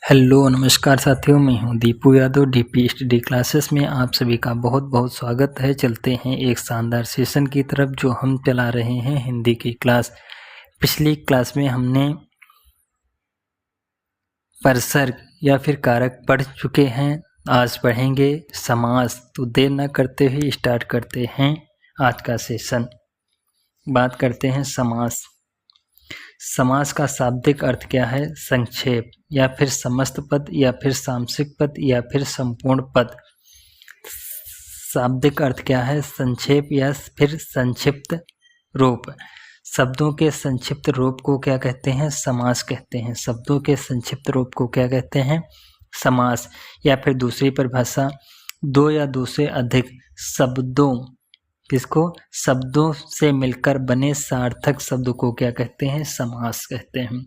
Hello नमस्कार साथियों, मैं हूं Deepu Yadav. DP study classes में आप सभी का बहुत बहुत स्वागत है। चलते हैं एक शानदार सेशन की तरफ जो हम चला रहे हैं हिंदी की क्लास। पिछली क्लास में हमने परसर्ग या फिर कारक पढ़ चुके हैं। आज पढ़ेंगे समास। तो देर न करते हुए स्टार्ट करते हैं आज का सेशन। बात करते हैं समास। समास का शाब्दिक अर्थ क्या है? संक्षेप या फिर समस्त पद या फिर सामसिक पद या फिर संपूर्ण पद। शाब्दिक अर्थ क्या है? संक्षेप या फिर संक्षिप्त रूप। शब्दों के संक्षिप्त रूप को क्या कहते हैं? समास कहते हैं। शब्दों के संक्षिप्त रूप को क्या कहते हैं? समास। या फिर दूसरी परिभाषा, दो या दो से अधिक शब्दों, किसको? शब्दों से मिलकर बने सार्थक शब्द को क्या कहते हैं? समास कहते हैं।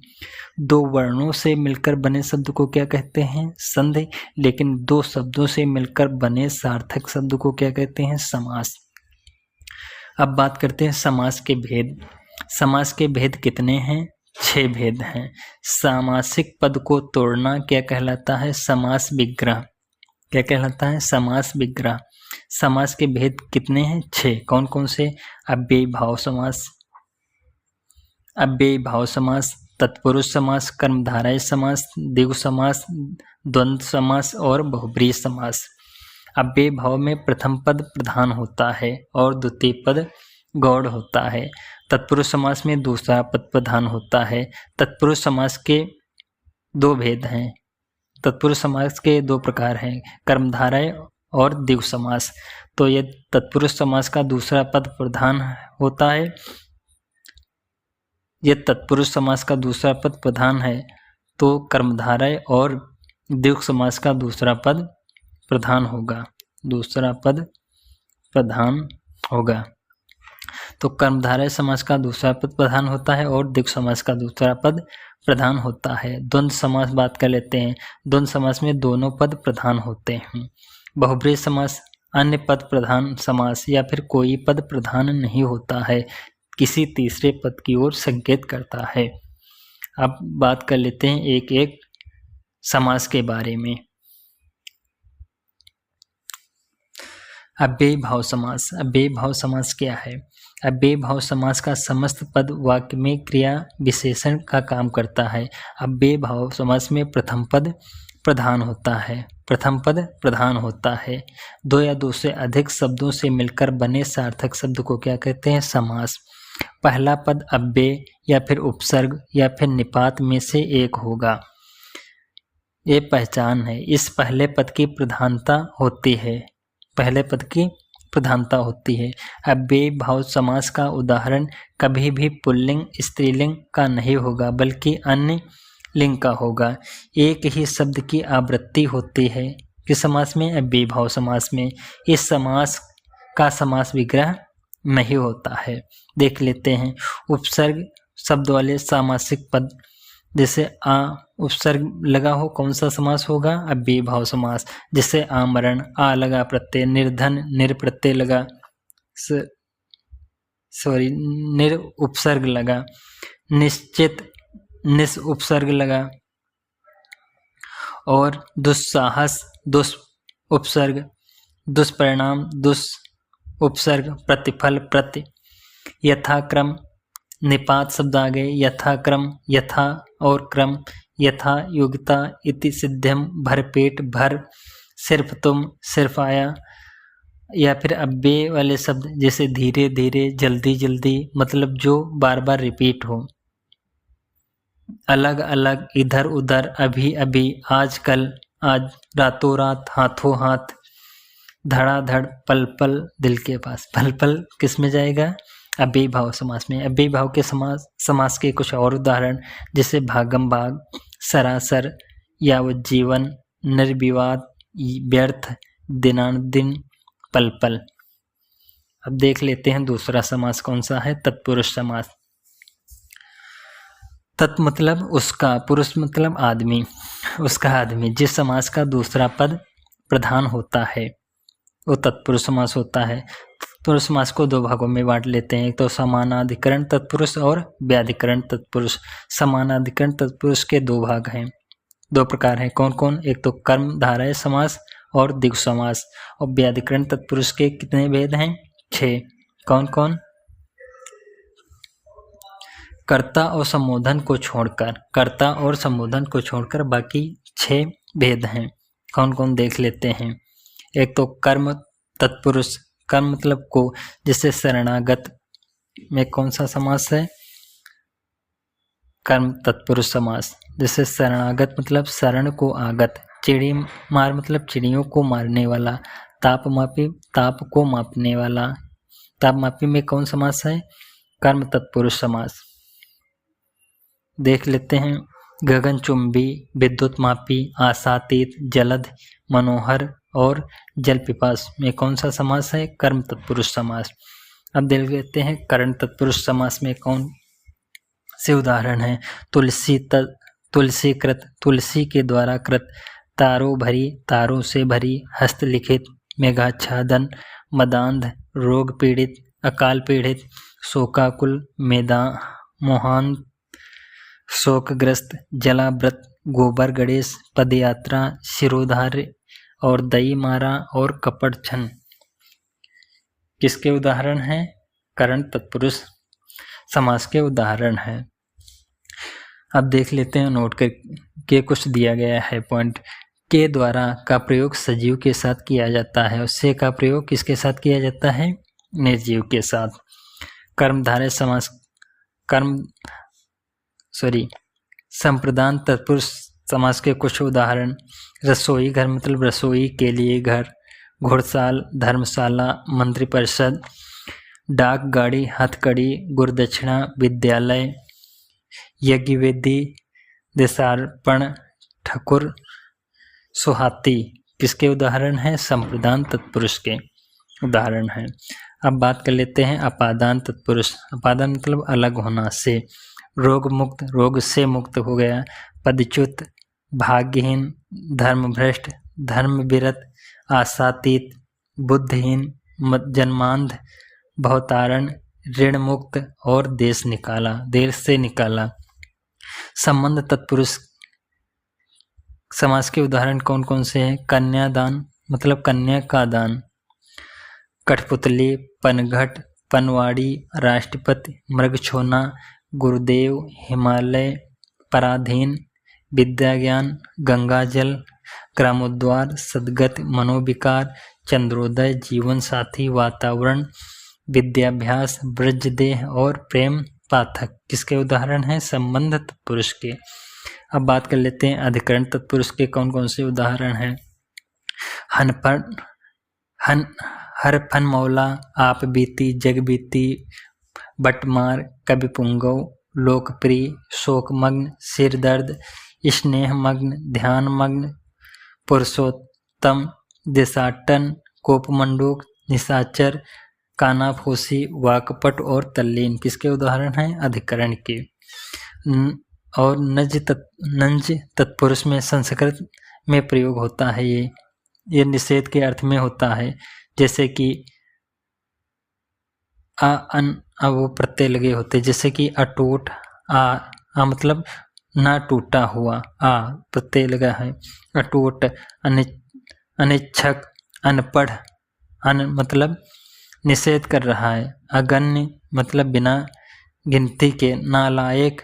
दो वर्णों से मिलकर बने शब्द को क्या कहते हैं? संधि। लेकिन दो शब्दों से मिलकर बने सार्थक शब्द को क्या कहते हैं? समास। अब बात करते हैं समास के भेद। समास के भेद कितने हैं? 6 भेद हैं। सामासिक पद को तोड़ना क्या कहलाता है? समास विग्रह। क्या कहलाता है? समास विग्रह। समास के भेद कितने हैं? 6। कौन कौन से? अव्ययी भाव समास, अव्ययी भाव समास, तत्पुरुष समास, कर्मधारय समास, द्विगु समास, द्वंद्व समास और बहुब्रीहि समास। अव्ययी भाव में प्रथम पद प्रधान होता है और द्वितीय पद गौड़ होता है। तत्पुरुष समास में दूसरा पद प्रधान होता है। तत्पुरुष समास के 2 भेद हैं। तत्पुरुष समास के 2 प्रकार हैं, कर्मधारय और द्विगु समास। तो ये तत्पुरुष समास का दूसरा पद प्रधान होता है। ये तत्पुरुष समास का दूसरा पद प्रधान है तो कर्मधारय और द्विगु समास का दूसरा पद प्रधान होगा। दूसरा पद प्रधान होगा। तो कर्मधारय समास का दूसरा पद प्रधान होता है और द्विगु समास का दूसरा पद प्रधान होता है। द्वंद्व समास बात कर लेते हैं। द्वंद्व समास में दोनों पद प्रधान होते हैं। बहुब्रीहि समास अन्य पद प्रधान समास या फिर कोई पद प्रधान नहीं होता है, किसी तीसरे पद की ओर संकेत करता है। अब बात कर लेते हैं एक एक समास के बारे में। अव्ययी भाव समास। अव्ययी भाव समास क्या है? अव्ययी भाव समास का समस्त पद वाक्य में क्रिया विशेषण का काम करता है। अव्ययी भाव समास में प्रथम पद प्रधान होता है। प्रथम पद प्रधान होता है। 2 या 2 से अधिक शब्दों से मिलकर बने सार्थक शब्द को क्या कहते हैं? समास। पहला पद अव्यय या फिर उपसर्ग या फिर निपात में से एक होगा। ये पहचान है। इस पहले पद की प्रधानता होती है। पहले पद की प्रधानता होती है। अव्ययी भाव समास का उदाहरण कभी भी पुल्लिंग स्त्रीलिंग का नहीं होगा बल्कि अन्य लिंग का होगा। एक ही शब्द की आवृत्ति होती है किस समास में? अव्ययी भाव समास में। इस समास का समास विग्रह नहीं होता है। देख लेते हैं। उपसर्ग शब्द वाले सामासिक पद, जैसे आ उपसर्ग लगा हो, कौन सा समास होगा? अव्ययी भाव समास। जैसे आमरण, आ लगा प्रत्यय, निर्धन निर प्रत्यय लगा, निर उपसर्ग लगा, निश्चित निस उपसर्ग लगा, और दुस्साहस दुस उपसर्ग, दुष्परिणाम दुस उपसर्ग, प्रतिफल प्रति, यथाक्रम निपात शब्द आ गए। यथाक्रम, यथा और क्रम, यथा योग्यता, इति सिद्ध्यम, भरपेट भर, सिर्फ तुम, सिर्फ आया। या फिर अव्यय वाले शब्द जैसे धीरे धीरे, जल्दी जल्दी, मतलब जो बार बार रिपीट हो। अलग अलग, इधर उधर, अभी अभी, आजकल, आज, रातों रात, हाथों हाथ, धड़ाधड़, पल पल, दिल के पास। पल पल किस में जाएगा? अव्ययी भाव समास में। अव्ययी भाव के समास के कुछ और उदाहरण जैसे भागम भाग, सरासर, यावत जीवन, निर्विवाद, व्यर्थ, दिनानुदिन, पल पल। अब देख लेते हैं दूसरा समास कौन सा है? तत्पुरुष समास। तत् मतलब उसका, पुरुष मतलब आदमी, उसका आदमी। जिस समास का दूसरा पद प्रधान होता है वो तत्पुरुष समास होता है। तत्पुरुष समास को 2 भागों में बांट लेते हैं। एक तो समानाधिकरण तत्पुरुष और व्याधिकरण तत्पुरुष। समानाधिकरण तत्पुरुष के 2 भाग हैं। दो प्रकार हैं। कौन कौन? एक तो कर्मधारय समास और द्विगु समास। और व्याधिकरण तत्पुरुष के कितने भेद हैं? 6। कौन कौन? कर्ता और संबोधन को छोड़कर बाकी 6 भेद हैं। कौन कौन देख लेते हैं। एक तो कर्म तत्पुरुष, कर्म मतलब को, जिससे शरणागत में कौन सा समास है? कर्म तत्पुरुष समास। जैसे शरणागत मतलब शरण को आगत, चिड़ी मार मतलब चिड़ियों को मारने वाला, तापमापी ताप को मापने वाला। तापमापी में कौन समास है? कर्म तत्पुरुष समास। देख लेते हैं। गगनचुंबी, विद्युत मापी, आशातीत, जलद, मनोहर और जल पिपास में कौन सा समास है? कर्म तत्पुरुष समास। अब देख लेते हैं करण तत्पुरुष समास में कौन से उदाहरण हैं। तुलसीकृत, तुलसी के द्वारा कृत, तारों भरी, तारों से भरी, हस्तलिखित, मेघाच्छादन, मदांध, रोग पीड़ित, अकाल पीड़ित, शोकाकुल, मोहान, शोकग्रस्त, जलाव्रत, गोबर गणेश, पदयात्रा, शिरोधार्य और दई मारा और कपट छन किसके उदाहरण हैं? करण तत्पुरुष समास के उदाहरण हैं। अब देख लेते हैं नोट करके कुछ दिया गया है पॉइंट। के द्वारा का प्रयोग सजीव के साथ किया जाता है और से का प्रयोग किसके साथ किया जाता है? निर्जीव के साथ। कर्मधारय समास, संप्रदान तत्पुरुष समास के कुछ उदाहरण। रसोई घर मतलब रसोई के लिए घर, घुड़साल, धर्मशाला, मंत्रिपरिषद, डाक गाड़ी, हथकड़ी, गुरदक्षिणा, विद्यालय, यज्ञवेदी, देशार्पण, ठकुर, सुहाती किसके उदाहरण हैं? संप्रदान तत्पुरुष के उदाहरण हैं। अब बात कर लेते हैं अपादान तत्पुरुष। अपादान मतलब अलग होना से। रोग मुक्त, रोग से मुक्त हो गया। पदच्युत, भाग्यहीन, धर्मभ्रष्ट, धर्मविरत, आशातीत, बुद्धिहीन, जन्मांध, भवतारण, ऋण मुक्त और देश से निकाला। संबंध तत्पुरुष समास के उदाहरण कौन कौन से हैं? कन्यादान मतलब कन्या का दान, कठपुतली, पनघट, पनवाड़ी, राष्ट्रपति, मृगछोना, गुरुदेव, हिमालय, पराधीन, विद्याज्ञान, गंगाजल, ग्रामोद्वार, सद्गति, मनोविकार, चंद्रोदय, जीवन साथी, वातावरण, विद्याभ्यास, ब्रजदेह और प्रेम पाठक किसके उदाहरण हैं? संबंध तत्पुरुष के। अब बात कर लेते हैं अधिकरण तत्पुरुष के कौन कौन से उदाहरण हैं। हर फन मौला, आप बीती, जग बीती, बटमार, कवि पुंगव, लोकप्रिय, शोकमग्न, सिर दर्द, स्नेहमग्न, ध्यानमग्न, पुरुषोत्तम, देशाटन, कोपमंडूक, निशाचर, कानाफूसी, वाकपट और तल्लीन किसके उदाहरण हैं? अधिकरण के। और नंज तत्पुरुष में संस्कृत में प्रयोग होता है। ये निषेध के अर्थ में होता है। जैसे कि वो प्रत्यय लगे होते, जैसे कि अटूट, आ मतलब ना टूटा हुआ, आ प्रत्यय लगा है। अटूट, अनिच्छक, अनपढ़, मतलब निषेध कर रहा है। अगण्य मतलब बिना गिनती के, नालायक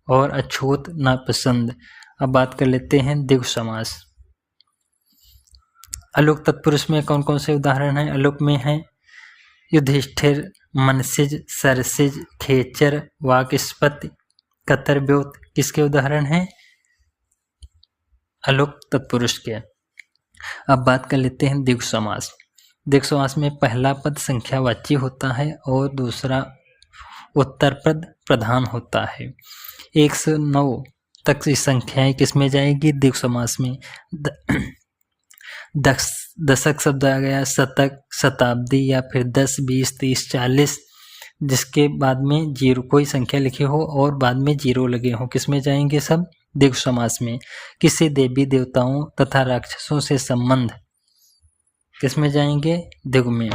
और अछूत, नापसंद। अब बात कर लेते हैं द्विगु समास। अलोक तत्पुरुष में कौन कौन से उदाहरण हैं? अलोक में है युधिष्ठिर, मनसिज, सरसिज, खेचर, वाकिस्पति, कतरब्योत किसके उदाहरण हैं? अलोक तत्पुरुष के। अब बात कर लेते हैं द्विगु समास। द्विगु समास में पहला पद संख्यावाची होता है और दूसरा उत्तर पद प्रधान होता है। 1 से 9 तक की संख्याएं किसमें जाएगी? द्विगु समास में। दशक शब्द आ गया, शतक, शताब्दी या फिर 10, 20, 30, 40 जिसके बाद में जीरो कोई संख्या लिखी हो और बाद में जीरो लगे हो, किसमें जाएंगे? सब द्विगु समास में। किसी देवी देवताओं तथा राक्षसों से संबंध किसमें जाएंगे? द्विगु में।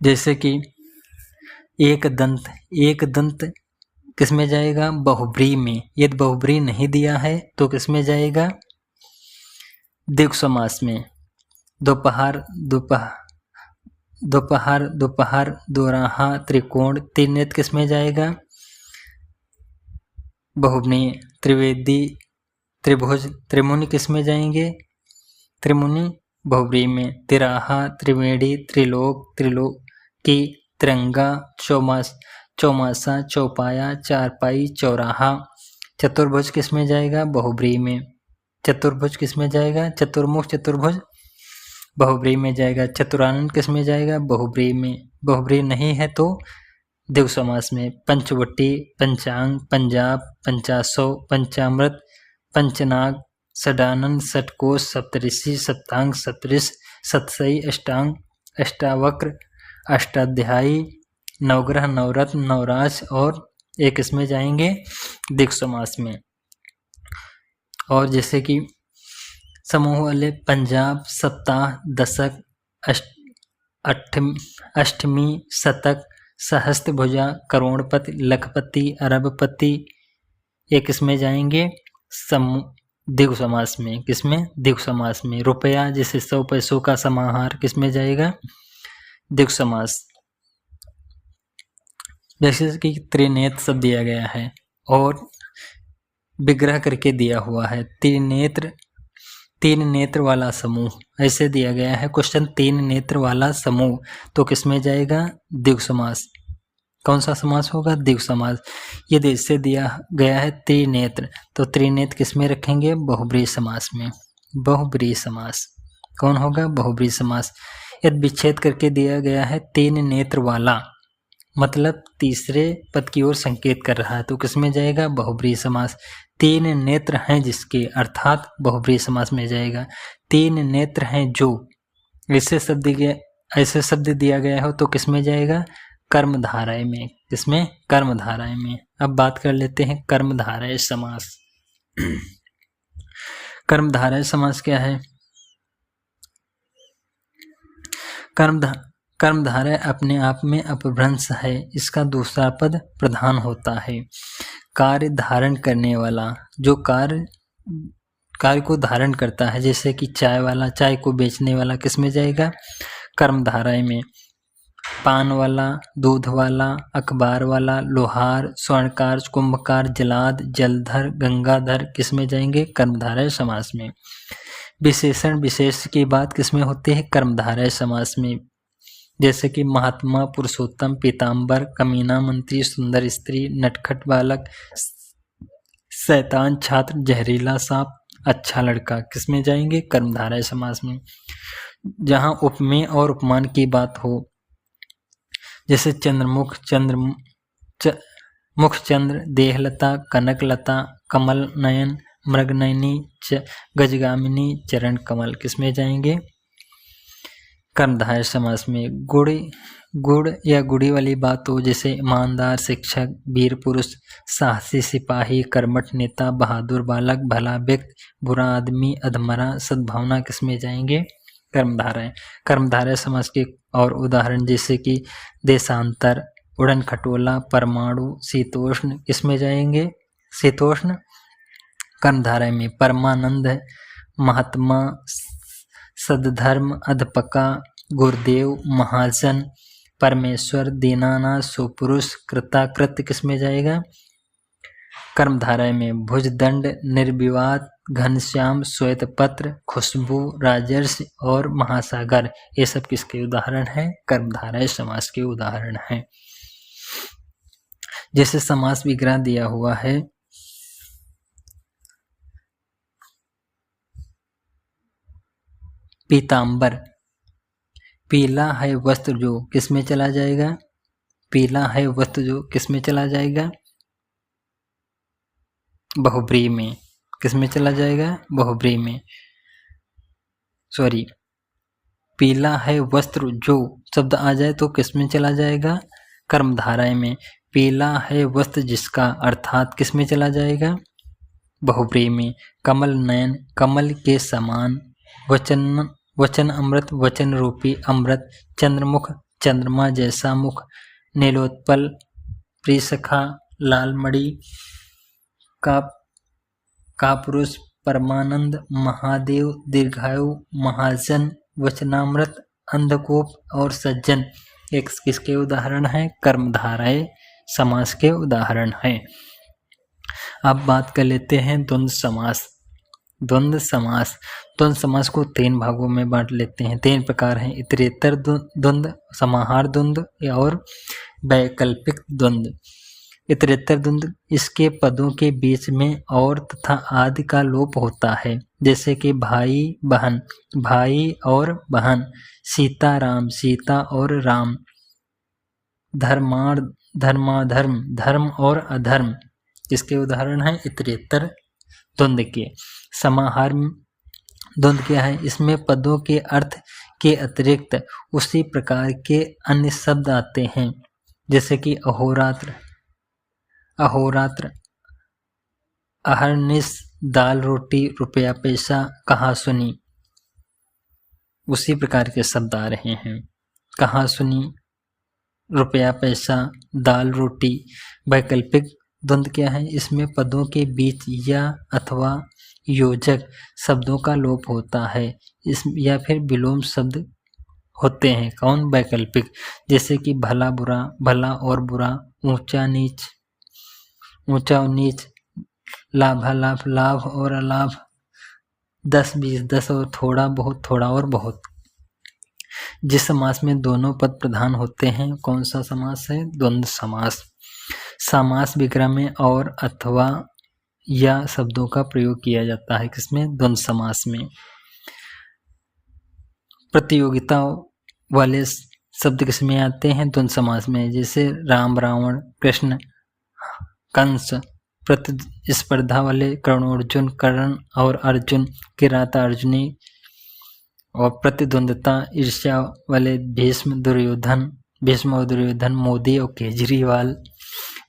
जैसे कि एक दंत किस में जाएगा? बहुब्री में। यदि बहुब्री नहीं दिया है तो किस में जाएगा? द्विगु समास में। दोपहर दोपहर दोपहर, दोराहा, त्रिकोण, त्रिनेत्र किस में जाएगा? बहुब्री। त्रिवेदी, त्रिभुज, त्रिमुनि किस में जाएंगे? त्रिमुनि बहुब्री में। तिराहा, त्रिवेणी, त्रिलोक, त्रिलोकी, तिरंगा, चौमासा, चौपाया, चारपाई, चौराहा। चतुर्भुज किस में जाएगा? बहुब्री में। चतुर्भुज किस में जाएगा? चतुर्मुख चतुर्भुज बहुब्री में जाएगा। चतुरानन किस में जाएगा? बहुब्री में। बहुब्री नहीं है तो द्विगु समास में। पंचवटी, पंचांग, पंजाब, पंचासौ, पंचामृत, पंचनाग, षडानन, षटकोश, सप्तऋषि, सप्तांग, सप्तऋष, सतसई, अष्टांग, अष्टावक्र, अष्टाध्यायी, नवग्रह, नवरत्न, नवराज और एक इसमें जाएंगे द्विगु समास में। और जैसे कि समूह वाले पंजाब, सप्ताह, दशक, अष्टमी, शतक, सहस्त्रभुजा, करोड़पति, लखपति, अरबपति, ये किसमें जाएंगे? द्विगु समास में। किसमें? द्विगु समास में। रुपया जैसे 100 पैसों का समाहार किसमें जाएगा? द्विगु समास। जैसे कि त्रिनेत्र शब्द दिया गया है और विग्रह करके दिया हुआ है। त्रिनेत्र, तीन नेत्र वाला समूह ऐसे दिया गया है क्वेश्चन। तीन नेत्र वाला समूह तो किसमें जाएगा? द्विगु समास। कौन सा समास होगा? द्विगु समास। यदि इससे दिया गया है त्रिनेत्र तो त्रिनेत्र किसमें रखेंगे? बहुब्रीहि समास में। बहुब्रीहि समास कौन होगा? बहुब्रीहि समास। यदि विच्छेद करके दिया गया है तीन नेत्र वाला, मतलब तीसरे पद की ओर संकेत कर रहा है, तो किसमें जाएगा? बहुब्रीहि समास। तीन नेत्र हैं जिसके, अर्थात बहुब्रीहि समास में जाएगा। तीन नेत्र हैं जो, ऐसे शब्द दिया गया हो तो किसमें जाएगा? कर्मधारय में। किसमें? कर्मधारय में। अब बात कर लेते हैं कर्मधारय समास। कर्मधारय समास क्या है? कर्मधारय अपने आप में अपभ्रंश है। इसका दूसरा पद प्रधान होता है। कार्य धारण करने वाला, जो कार्य को धारण करता है, जैसे कि चाय वाला, चाय को बेचने वाला किसमें जाएगा? कर्मधारय में। पान वाला, दूध वाला, अखबार वाला, लोहार, स्वर्णकार, कुंभकार, जलाद, जलधर, गंगाधर किसमें जाएंगे? कर्मधारय समास में। विशेषण विशेष की बात किसमें होती है? कर्मधारय समास में। जैसे कि महात्मा, पुरुषोत्तम, पीताम्बर, कमीना, मंत्री, सुंदर स्त्री, नटखट बालक, शैतान, छात्र, जहरीला सांप, अच्छा लड़का किसमें जाएंगे? कर्मधारय समास में। जहाँ उपमेय और उपमान की बात हो, जैसे चंद्रमुख, मुखचंद्र, देहलता, कनकलता, कमल नयन, मृगनयनी, गजगामिनी, चरण कमल किसमें जाएंगे? कर्मधारय समास में। गुड़ या गुड़ी वाली बात हो, जैसे ईमानदार, शिक्षक, वीर पुरुष, साहसी सिपाही, कर्मठ नेता, बहादुर बालक, भला व्यक्ति, बुरा आदमी, अधमरा, सद्भावना किसमें जाएंगे? कर्मधारय। कर्मधारय समास के और उदाहरण जैसे कि देशांतर, उड़न खटोला, परमाणु, शीतोष्ण किसमें जाएंगे? शीतोष्ण कर्मधारय में। परमानंद, महात्मा, सद्धर्म, अधपका, गुरुदेव, महाजन, परमेश्वर, दीनानाथ, सुपुरुष, कृताकृत किसमें जाएगा? कर्मधारय में। भुजदंड, निर्विवाद, घनश्याम, श्वेतपत्र, खुशबू, राजर्षि और महासागर ये सब किसके उदाहरण हैं? कर्मधारय समास के उदाहरण हैं। जैसे समास विग्रह दिया हुआ है, पीतांबर, पीला है वस्त्र जो किसमें चला जाएगा? पीला है वस्त्र जो किसमें चला जाएगा? बहुब्रीहि में। किसमें चला जाएगा? बहुब्रीहि में। सॉरी, पीला है वस्त्र जो शब्द आ जाए तो किसमें चला जाएगा? कर्मधारय में। पीला है वस्त्र जिसका, अर्थात किसमें चला जाएगा? बहुब्रीहि में। कमल नयन, कमल के समान, वचन अमृत, वचन रूपी अमृत, चंद्रमुख, चंद्रमा जैसा मुख, नीलोत्पल, प्रियसखा, लालमणि, का कापुरुष, परमानंद, महादेव, दीर्घायु, महाजन, वचनामृत, अंधकोप और सज्जन एक किसके उदाहरण हैं? कर्मधारय समास के उदाहरण हैं। अब बात कर लेते हैं द्वंद्व समास। द्वंद्व समास, द्वंद्व समास को 3 भागों में बांट लेते हैं। 3 प्रकार हैं: इतरेतर द्वंद्व, समाहार द्वंद्व और वैकल्पिक द्वंद्व। इतरेतर द्वंद्व, इसके पदों के बीच में और तथा आदि का लोप होता है, जैसे कि भाई बहन, भाई और बहन, सीता राम, सीता और राम, धर्मार्थ, धर्माधर्म, धर्म और अधर्म। इसके उदाहरण हैं इतरेतर द्वंद्व के। समाहार द्वंद्व क्या है? इसमें पदों के अर्थ के अतिरिक्त उसी प्रकार के अन्य शब्द आते हैं, जैसे कि अहोरात्र, अहोरात्र, अहर्निश, दाल रोटी, रुपया पैसा, कहाँ सुनी, उसी प्रकार के शब्द आ रहे हैं। कहाँ सुनी, रुपया पैसा, दाल रोटी। वैकल्पिक द्वंद्व क्या है? इसमें पदों के बीच या अथवा योजक शब्दों का लोप होता है, इस या फिर विलोम शब्द होते हैं। कौन? वैकल्पिक। जैसे कि भला बुरा, भला और बुरा, ऊंचा नीच, ऊंचा और नीच, लाभालाभ, लाभ और अलाभ, 10-20, 10 और थोड़ा बहुत, थोड़ा और बहुत। जिस समास में दोनों पद प्रधान होते हैं, कौन सा समास है? द्वंद्व समास। समास विग्रह में और अथवा या शब्दों का प्रयोग किया जाता है। किसमें? द्वंद्व समास में। प्रतियोगिता वाले शब्द किसमें आते हैं? द्वंद्व समास में। जैसे राम रावण, कृष्ण कंस। प्रतिस्पर्धा वाले कर्णोर्जुन, कर्ण और अर्जुन, किराता अर्जुनी। और प्रतिद्वंदता ईर्ष्या वाले भीष्म, दुर्योधन, भीष्म और दुर्योधन, मोदी और केजरीवाल।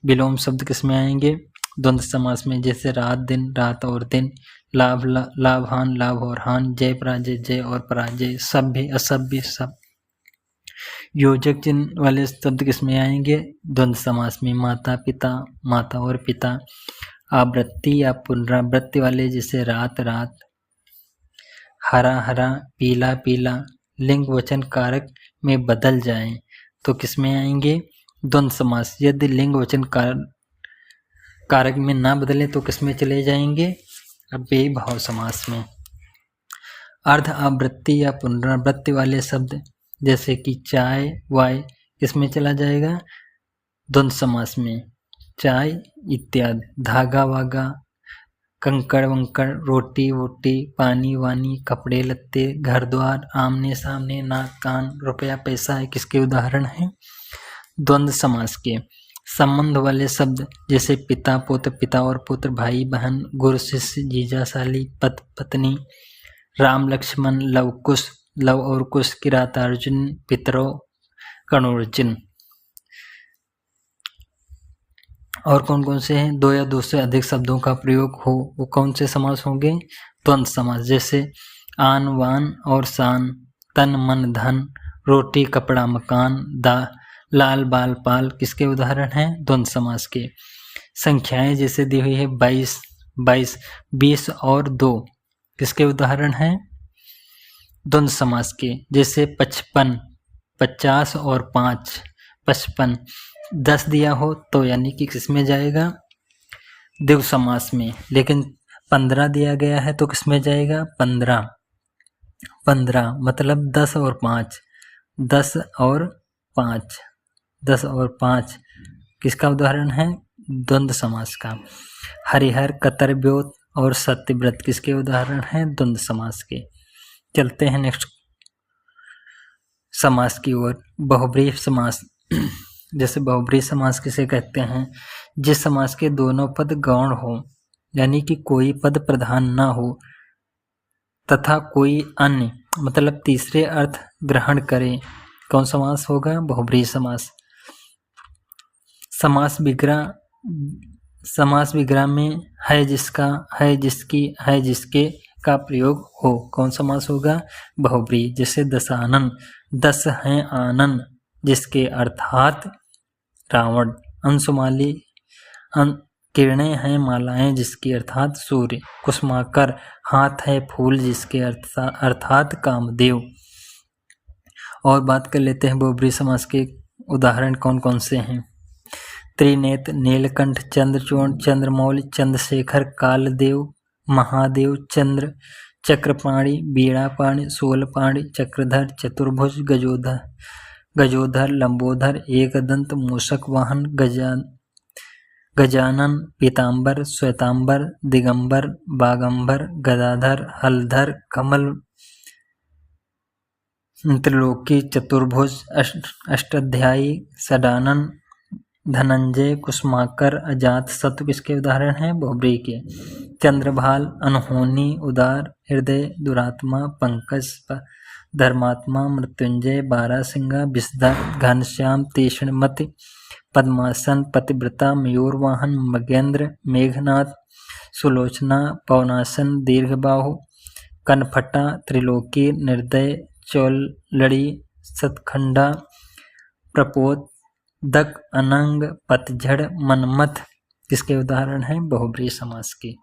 विलोम शब्द किसमें आएंगे? द्वंद्व समास में। जैसे रात दिन, रात और दिन, लाभ लाभान, लाभ और हान, जय पराजय, जय और पराजय, सभ्य असभ्य, सब। योजक चिन्ह वाले शब्द किसमें आएंगे? द्वंद्व समास में। माता पिता, माता और पिता। आवृत्ति या पुनरावृत्ति वाले, जैसे रात रात, हरा हरा, पीला पीला। लिंग वचन कारक में बदल जाएं तो किसमें आएंगे? द्वंद्व समास। यदि लिंग वचन कारक में ना बदले तो किसमें चले जाएंगे? अव्ययी भाव समास में। अर्ध आवृत्ति या पुनरावृत्ति वाले शब्द, जैसे कि चाय, वाय, किसमें चला जाएगा? द्वंद्व समास में। चाय इत्यादि। धागा वागा, कंकड़ वंकड़, रोटी वोटी, पानी वानी, कपड़े लत्ते, घर द्वार, आमने सामने, नाक कान, रुपया पैसा किसके उदाहरण हैं? द्वंद्व समास के। संबंध वाले शब्द, जैसे पिता पुत्र, पिता और पुत्र, भाई बहन, गुरु शिष्य, जीजा साली, पति पत्नी, राम लक्ष्मण, लव कुश, लव और कुश, किराता अर्जुन, पितरों, कर्णोर्जुन। और कौन कौन से हैं? 2 या 2 से अधिक शब्दों का प्रयोग हो वो कौन से समास होंगे? द्वंद्व समास। जैसे आन वान और शान, तन मन धन, रोटी कपड़ा मकान, लाल बाल पाल, किसके उदाहरण हैं? द्वंद्व समास के। संख्याएं जैसे दी हुई है 22, 22, 20 और 2, किसके उदाहरण हैं? द्वंद्व समास के। जैसे 55, 50 और 5, 55। 10 दिया हो तो यानी कि किसमें जाएगा? द्विगु समास में। लेकिन 15 दिया गया है तो किसमें जाएगा? 15, 15 मतलब 10 और 5, 10 और 5, 10 और 5 किसका उदाहरण है? द्वंद्व समास का। हरिहर, कतरब्योत और सत्यव्रत किसके उदाहरण हैं? द्वंद्व समास के। चलते हैं नेक्स्ट समास की ओर। बहुब्रीहि समास। जैसे बहुब्रीहि समास किसे कहते हैं? जिस समास के दोनों पद गौण हो, यानी कि कोई पद प्रधान ना हो तथा कोई अन्य मतलब तीसरे अर्थ ग्रहण करे। कौन समास होगा? बहुब्रीहि समास। समास विग्रह में है जिसका, है जिसकी, है जिसके का प्रयोग हो। कौन समास होगा? बहुब्रीहि। जैसे दशानन, 10 हैं आनन जिसके अर्थात रावण। अंशुमाली, किरणें हैं मालाएं जिसकी अर्थात सूर्य। कुसुमाकर हाथ है फूल जिसके अर्थात कामदेव। और बात कर लेते हैं बहुब्रीहि समास के उदाहरण कौन कौन से हैं। त्रिनेत्र, नीलकंठ, चंद्रचूड़, चंद्रमौली, चंद्रशेखर, कालदेव, महादेव, चंद्र, चक्रपाणि, वीणापाणि, शूलपाणि, चक्रधर, चतुर्भुज, गजोधर, लंबोदर, एकदंत, मूषक वाहन, गजानन, पीतांबर, श्वेतांबर, दिगंबर, बागंबर, गदाधर, हलधर, कमल, त्रिलोकी, चतुर्भुज, अष्टाध्यायी, षडानन, धनंजय, कुसुमाकर, अजात शत्रु किसके उदाहरण हैं बहुब्रीहि के। चंद्रभाल, अनहोनी, उदार, हृदय, दुरात्मा, पंकज, धर्मात्मा, मृत्युंजय, बारासिंगा, विषधर, घनश्याम, तीक्ष्णमति, पद्मासन, पतिव्रता, मयूरवाहन, मगेंद्र, मेघनाथ, सुलोचना, पवनासन, दीर्घबाहु, कनफटा, त्रिलोकी, निर्दय, चौलड़ी, सतखंडा, प्रपोत, दक, अनंग, पतझड़, मनमथ किसके उदाहरण हैं बहुब्रीहि समास के।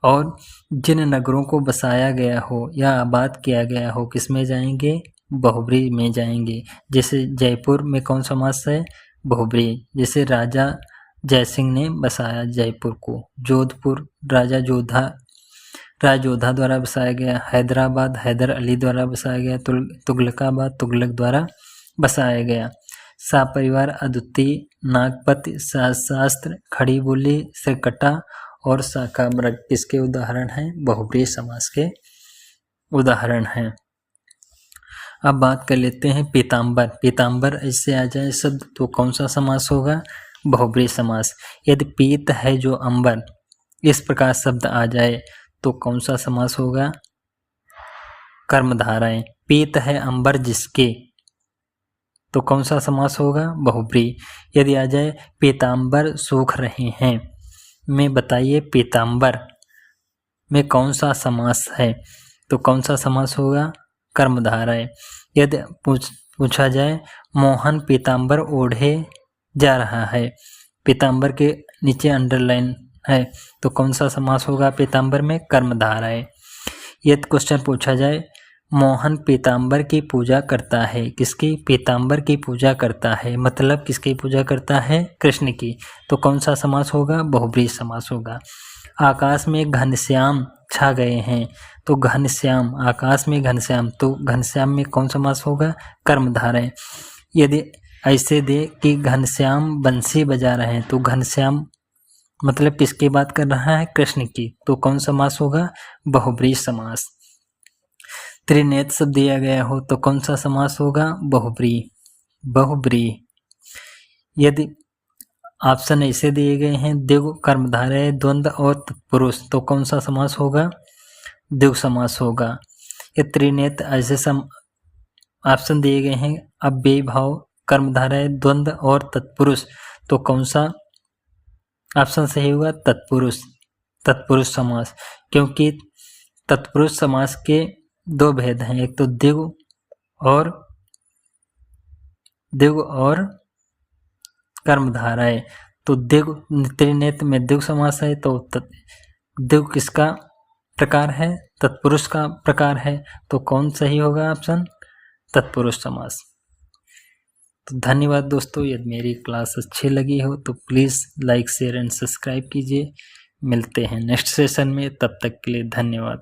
और जिन नगरों को बसाया गया हो या आबाद किया गया हो किसमें जाएंगे बहुब्रीहि में जाएंगे। जैसे जयपुर में कौन समास है बहुब्रीहि। जैसे राजा जयसिंह ने बसाया जयपुर को। जोधपुर राजा जोधा द्वारा बसाया गया। हैदराबाद हैदर अली द्वारा बसाया गया। तुगलकाबाद तुगलक द्वारा बसाया गया। सपरिवार, अद्वितीय, नागपति, शास्त्र, खड़ी बोली, सिरकटा और शाखामृग किसके उदाहरण हैं बहुब्रीहि समास के उदाहरण हैं। अब बात कर लेते हैं पीतांबर। पीतांबर ऐसे आ जाए शब्द तो कौन सा समास होगा बहुब्रीहि समास। यदि पीत है जो अंबर इस प्रकार शब्द आ जाए तो कौन सा समास होगा कर्मधाराएं। पीत है अंबर जिसके तो कौन सा समास होगा बहुब्रीहि। यदि आ जाए पीतांबर सूख रहे हैं में बताइए पीतांबर में कौन सा समास है तो कौन सा समास होगा कर्मधारय। यदि पूछा जाए मोहन पीतांबर ओढ़े जा रहा है, पीतांबर के नीचे अंडरलाइन है तो कौन सा समास होगा पीतांबर में कर्मधारय। यदि क्वेश्चन पूछा जाए मोहन पीतांबर की पूजा करता है, किसकी पीतांबर की पूजा करता है मतलब किसकी पूजा करता है कृष्ण की, तो कौन सा समास होगा बहुब्रीहि समास होगा। आकाश में घनश्याम छा गए हैं तो घनश्याम आकाश में घनश्याम तो घनश्याम में कौन समास होगा कर्मधारय। यदि ऐसे दे कि घनश्याम बंसी बजा रहे हैं तो घनश्याम मतलब किसकी बात कर रहा है कृष्ण की, तो कौन समास होगा बहुब्रीहि समास। त्रिनेत्र शब्द दिया गया हो तो कौन सा समास होगा बहुब्रीहि। यदि ऑप्शन ऐसे दिए गए हैं द्विगु कर्मधारय द्वंद्व और तत्पुरुष तो कौन सा समास होगा द्विगु समास होगा। ये त्रिनेत्र ऐसे ऑप्शन दिए गए हैं अव्ययी भाव कर्मधारय द्वंद्व और तत्पुरुष तो कौन सा ऑप्शन सही होगा तत्पुरुष समास, क्योंकि तत्पुरुष समास के दो भेद हैं, एक तो द्विगु और कर्मधारय। तो द्विगु त्रिनेत्र में द्विगु समास है तो द्विगु किसका प्रकार है तत्पुरुष का प्रकार है तो कौन सही होगा ऑप्शन तत्पुरुष समास। तो धन्यवाद दोस्तों, यदि मेरी क्लास अच्छी लगी हो तो please like share and subscribe कीजिए। मिलते हैं नेक्स्ट सेशन में, तब तक के लिए धन्यवाद।